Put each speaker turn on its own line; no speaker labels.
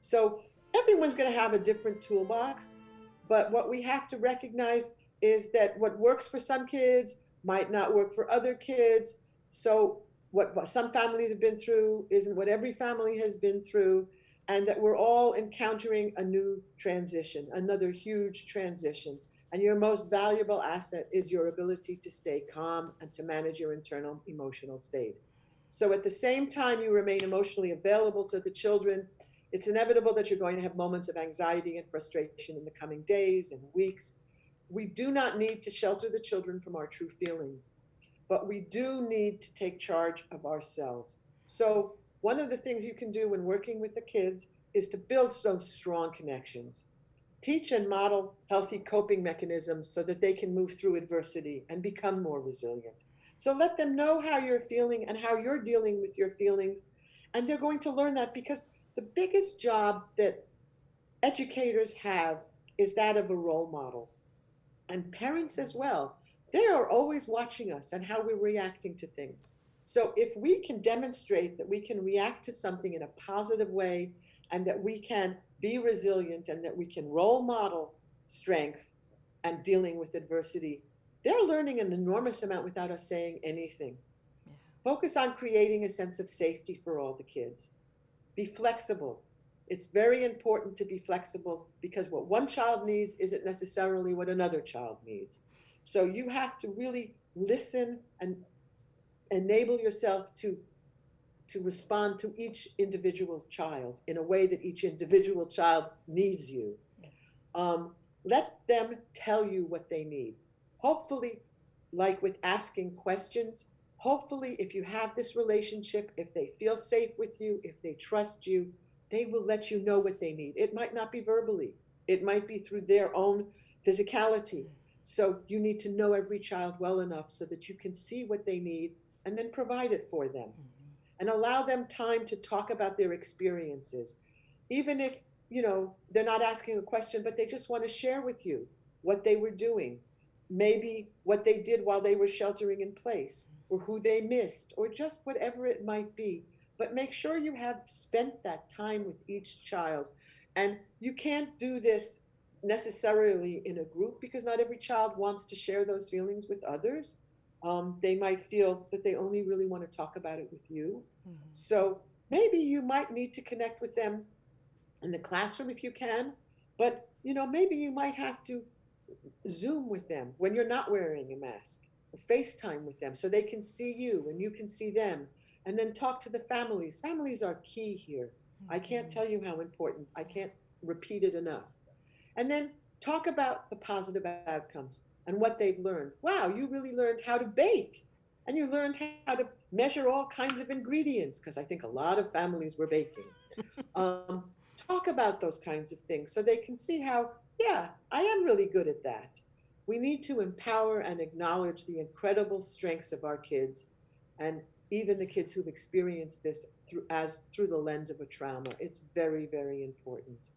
So everyone's going to have a different toolbox, but what we have to recognize is that what works for some kids might not work for other kids. So what some families have been through isn't what every family has been through, and that we're all encountering a new transition, another huge transition. And your most valuable asset is your ability to stay calm and to manage your internal emotional state. So at the same time you remain emotionally available to the children, it's inevitable that you're going to have moments of anxiety and frustration in the coming days and weeks. We do not need to shelter the children from our true feelings, but we do need to take charge of ourselves. So one of the things you can do when working with the kids is to build those strong connections. Teach and model healthy coping mechanisms so that they can move through adversity and become more resilient. So let them know how you're feeling and how you're dealing with your feelings. And they're going to learn that, because the biggest job that educators have is that of a role model, and parents as well. They are always watching us and how we're reacting to things. So if we can demonstrate that we can react to something in a positive way, and that we can be resilient, and that we can role model strength and dealing with adversity, they're learning an enormous amount without us saying anything.
Yeah.
Focus on creating a sense of safety for all the kids. Be flexible. It's very important to be flexible, because what one child needs isn't necessarily what another child needs. So you have to really listen and enable yourself to respond to each individual child in a way that each individual child needs you. Um, Let them tell you what they need. Hopefully, like with asking questions, hopefully, if you have this relationship, if they feel safe with you, if they trust you, they will let you know what they need. It might not be verbally, it might be through their own physicality. So you need to know every child well enough so that you can see what they need and then provide it for them, and allow them time to talk about their experiences. Even if, they're not asking a question, but they just want to share with you what they were doing, maybe what they did while they were sheltering in place, or who they missed, or just whatever it might be. But make sure you have spent that time with each child. And you can't do this necessarily in a group, because not every child wants to share those feelings with others. They might feel that they only really want to talk about it with you. So maybe you might need to connect with them in the classroom if you can, but maybe you might have to Zoom with them when you're not wearing a mask, or FaceTime with them so they can see you and you can see them, and then talk to the families. Families are key here. I can't tell you how important. I can't repeat it enough. And then talk about the positive outcomes and what they've learned. Wow, you really learned how to bake, and you learned how to measure all kinds of ingredients, because I think a lot of families were baking. Um, Talk about those kinds of things so they can see how, yeah, I am really good at that. We need to empower and acknowledge the incredible strengths of our kids, and even the kids who've experienced this through the lens of a trauma. It's very, very important.